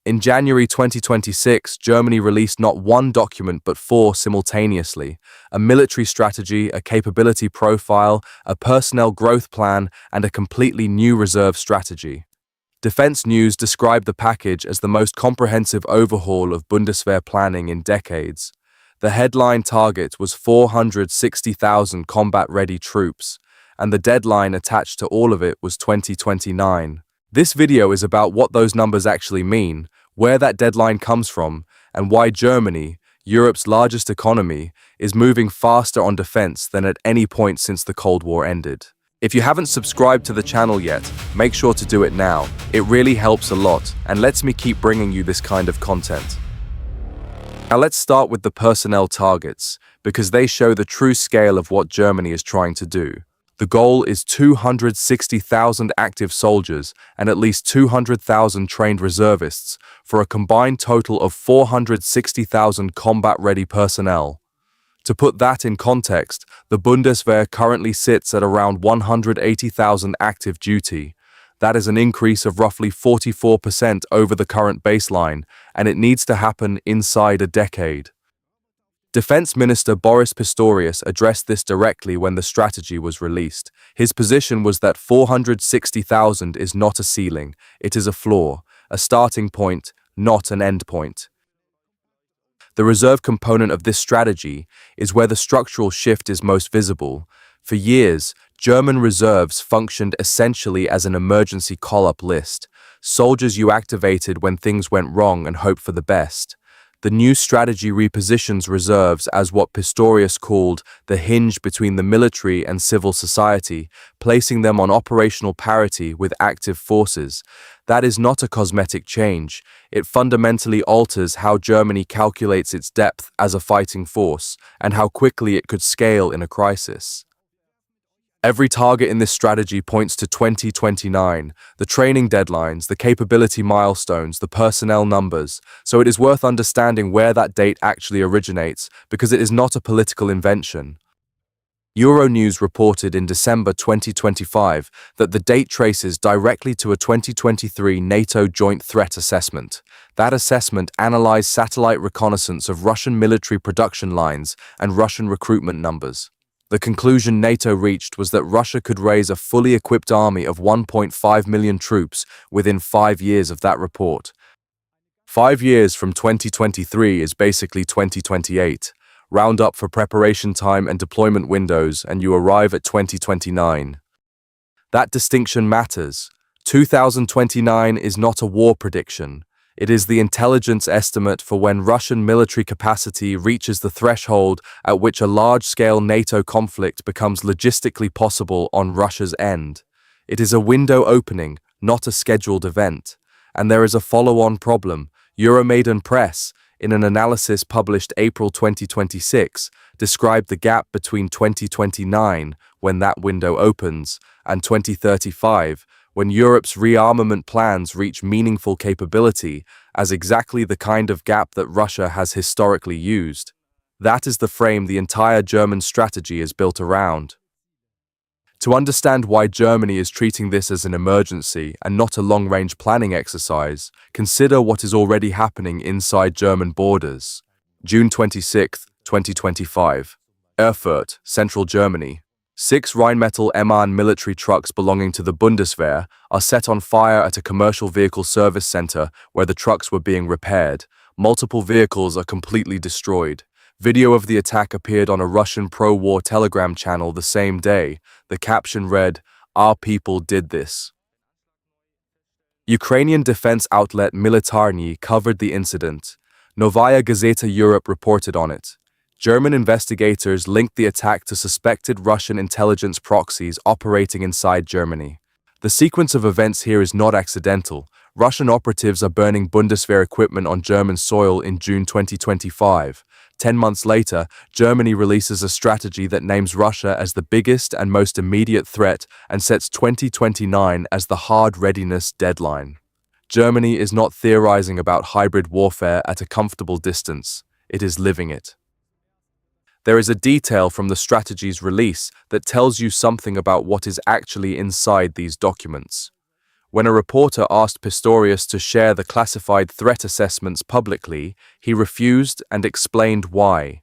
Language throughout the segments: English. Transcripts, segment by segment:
In January 2026, Germany released not one document but four simultaneously: a military strategy, a capability profile, a personnel growth plan, and a completely new reserve strategy. Defense News described the package as the most comprehensive overhaul of Bundeswehr planning in decades. The headline target was 460,000 combat-ready troops, and the deadline attached to all of it was 2029. This video is about what those numbers actually mean, where that deadline comes from, and why Germany, Europe's largest economy, is moving faster on defense than at any point since the Cold War ended. If you haven't subscribed to the channel yet, make sure to do it now. It really helps a lot and lets me keep bringing you this kind of content. Now let's start with the personnel targets, because they show the true scale of what Germany is trying to do. The goal is 260,000 active soldiers and at least 200,000 trained reservists for a combined total of 460,000 combat-ready personnel. To put that in context, the Bundeswehr currently sits at around 180,000 active duty. That is an increase of roughly 44% over the current baseline, and it needs to happen inside a decade. Defense Minister Boris Pistorius addressed this directly when the strategy was released. His position was that 460,000 is not a ceiling, it is a floor, a starting point, not an end point. The reserve component of this strategy is where the structural shift is most visible. For years, German reserves functioned essentially as an emergency call-up list, soldiers you activated when things went wrong and hoped for the best. The new strategy repositions reserves as what Pistorius called the hinge between the military and civil society, placing them on operational parity with active forces. That is not a cosmetic change. It fundamentally alters how Germany calculates its depth as a fighting force and how quickly it could scale in a crisis. Every target in this strategy points to 2029, the training deadlines, the capability milestones, the personnel numbers, so it is worth understanding where that date actually originates, because it is not a political invention. Euronews reported in December 2025 that the date traces directly to a 2023 NATO Joint Threat Assessment. That assessment analyzed satellite reconnaissance of Russian military production lines and Russian recruitment numbers. The conclusion NATO reached was that Russia could raise a fully equipped army of 1.5 million troops within 5 years of that report. 5 years from 2023 is basically 2028. Round up for preparation time and deployment windows, and you arrive at 2029. That distinction matters. 2029 is not a war prediction. It is the intelligence estimate for when Russian military capacity reaches the threshold at which a large-scale NATO conflict becomes logistically possible on Russia's end. It is a window opening, not a scheduled event. And there is a follow-on problem. Euromaidan Press, in an analysis published April 2026, described the gap between 2029, when that window opens, and 2035, when Europe's rearmament plans reach meaningful capability, as exactly the kind of gap that Russia has historically used. That is the frame the entire German strategy is built around. To understand why Germany is treating this as an emergency and not a long-range planning exercise, consider what is already happening inside German borders. June 26, 2025. Erfurt, central Germany. 6 Rheinmetall M1 military trucks belonging to the Bundeswehr are set on fire at a commercial vehicle service center where the trucks were being repaired. Multiple vehicles are completely destroyed. Video of the attack appeared on a Russian pro-war Telegram channel the same day. The caption read, "Our people did this." Ukrainian defense outlet Militarny covered the incident. Novaya Gazeta Europe reported on it. German investigators linked the attack to suspected Russian intelligence proxies operating inside Germany. The sequence of events here is not accidental. Russian operatives are burning Bundeswehr equipment on German soil in June 2025. 10 months later, Germany releases a strategy that names Russia as the biggest and most immediate threat and sets 2029 as the hard readiness deadline. Germany is not theorizing about hybrid warfare at a comfortable distance. It is living it. There is a detail from the strategy's release that tells you something about what is actually inside these documents. When a reporter asked Pistorius to share the classified threat assessments publicly, he refused and explained why.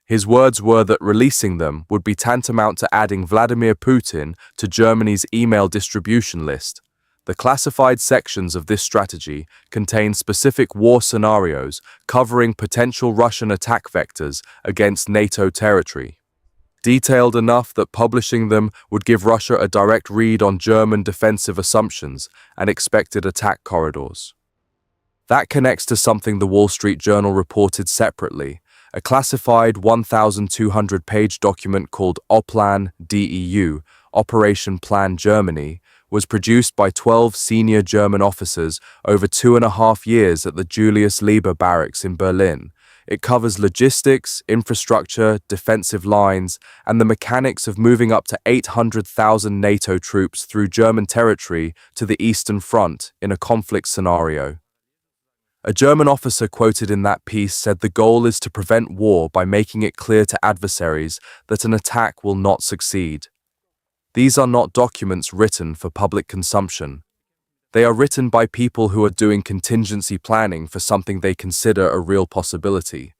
His words were that releasing them would be tantamount to adding Vladimir Putin to Germany's email distribution list. The classified sections of this strategy contain specific war scenarios covering potential Russian attack vectors against NATO territory, detailed enough that publishing them would give Russia a direct read on German defensive assumptions and expected attack corridors. That connects to something the Wall Street Journal reported separately. A classified 1,200-page document called Oplan DEU, Operation Plan Germany, was produced by 12 senior German officers over 2.5 years at the Julius Lieber barracks in Berlin. It covers logistics, infrastructure, defensive lines, and the mechanics of moving up to 800,000 NATO troops through German territory to the Eastern Front in a conflict scenario. A German officer quoted in that piece said the goal is to prevent war by making it clear to adversaries that an attack will not succeed. These are not documents written for public consumption. They are written by people who are doing contingency planning for something they consider a real possibility.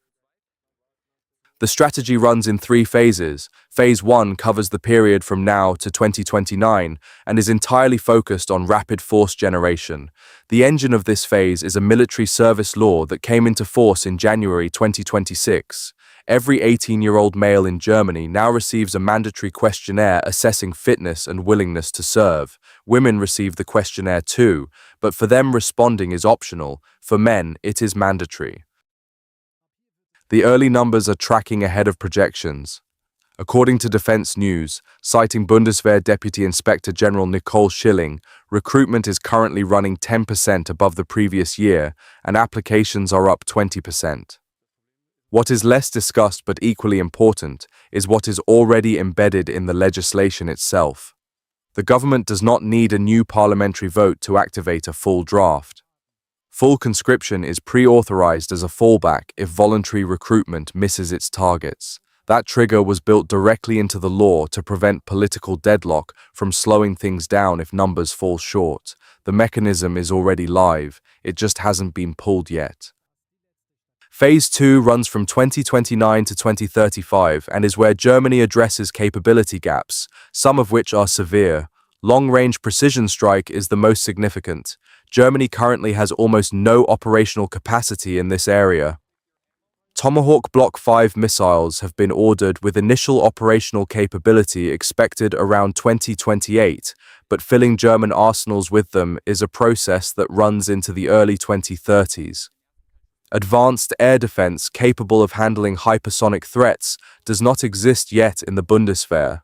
The strategy runs in 3 phases. Phase 1 covers the period from now to 2029 and is entirely focused on rapid force generation. The engine of this phase is a military service law that came into force in January 2026. Every 18-year-old male in Germany now receives a mandatory questionnaire assessing fitness and willingness to serve. Women receive the questionnaire too, but for them responding is optional. For men, it is mandatory. The early numbers are tracking ahead of projections. According to Defense News, citing Bundeswehr Deputy Inspector General Nicole Schilling, recruitment is currently running 10% above the previous year, and applications are up 20%. What is less discussed but equally important is what is already embedded in the legislation itself. The government does not need a new parliamentary vote to activate a full draft. Full conscription is pre-authorized as a fallback if voluntary recruitment misses its targets. That trigger was built directly into the law to prevent political deadlock from slowing things down if numbers fall short. The mechanism is already live, it just hasn't been pulled yet. Phase 2 runs from 2029 to 2035 and is where Germany addresses capability gaps, some of which are severe. Long-range precision strike is the most significant. Germany currently has almost no operational capacity in this area. Tomahawk Block 5 missiles have been ordered with initial operational capability expected around 2028, but filling German arsenals with them is a process that runs into the early 2030s. Advanced air defense capable of handling hypersonic threats does not exist yet in the Bundeswehr.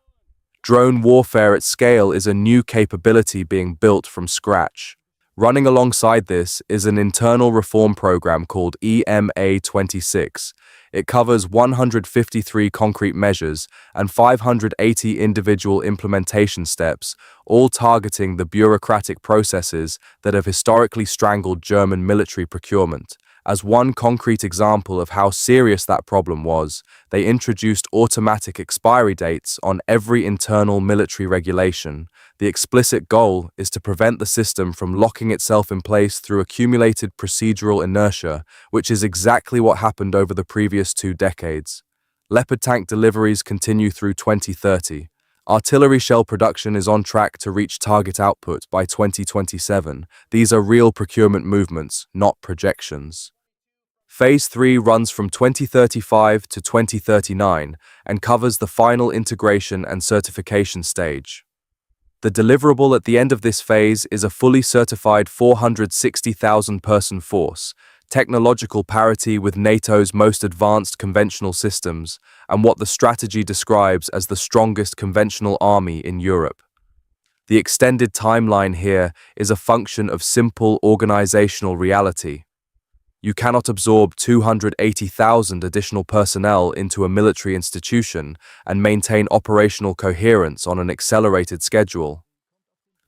Drone warfare at scale is a new capability being built from scratch. Running alongside this is an internal reform program called EMA 26. It covers 153 concrete measures and 580 individual implementation steps, all targeting the bureaucratic processes that have historically strangled German military procurement. As one concrete example of how serious that problem was, they introduced automatic expiry dates on every internal military regulation. The explicit goal is to prevent the system from locking itself in place through accumulated procedural inertia, which is exactly what happened over the previous 2 decades. Leopard tank deliveries continue through 2030. Artillery shell production is on track to reach target output by 2027. These are real procurement movements, not projections. Phase 3 runs from 2035 to 2039 and covers the final integration and certification stage. The deliverable at the end of this phase is a fully certified 460,000-person force, technological parity with NATO's most advanced conventional systems, and what the strategy describes as the strongest conventional army in Europe. The extended timeline here is a function of simple organizational reality. You cannot absorb 280,000 additional personnel into a military institution and maintain operational coherence on an accelerated schedule.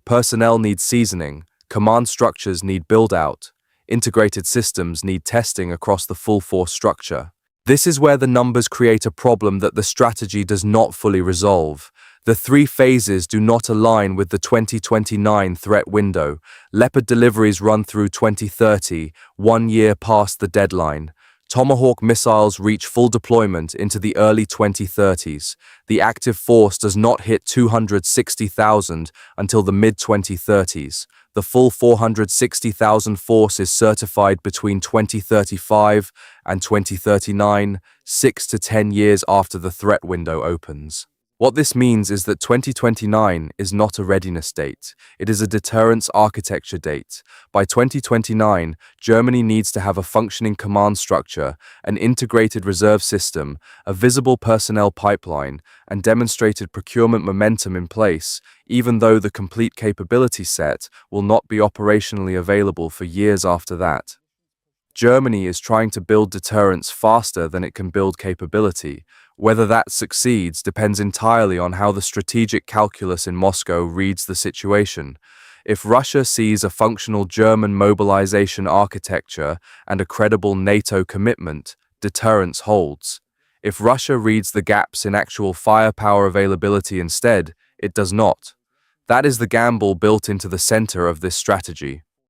Personnel need seasoning, command structures need build-out, integrated systems need testing across the full force structure. This is where the numbers create a problem that the strategy does not fully resolve. The three phases do not align with the 2029 threat window. Leopard deliveries run through 2030, 1 year past the deadline. Tomahawk missiles reach full deployment into the early 2030s. The active force does not hit 260,000 until the mid-2030s. The full 460,000 force is certified between 2035 and 2039, 6 to 10 years after the threat window opens. What this means is that 2029 is not a readiness date. It is a deterrence architecture date. By 2029, Germany needs to have a functioning command structure, an integrated reserve system, a visible personnel pipeline, and demonstrated procurement momentum in place, even though the complete capability set will not be operationally available for years after that. Germany is trying to build deterrence faster than it can build capability. Whether that succeeds depends entirely on how the strategic calculus in Moscow reads the situation. If Russia sees a functional German mobilization architecture and a credible NATO commitment, deterrence holds. If Russia reads the gaps in actual firepower availability instead, it does not. That is the gamble built into the center of this strategy.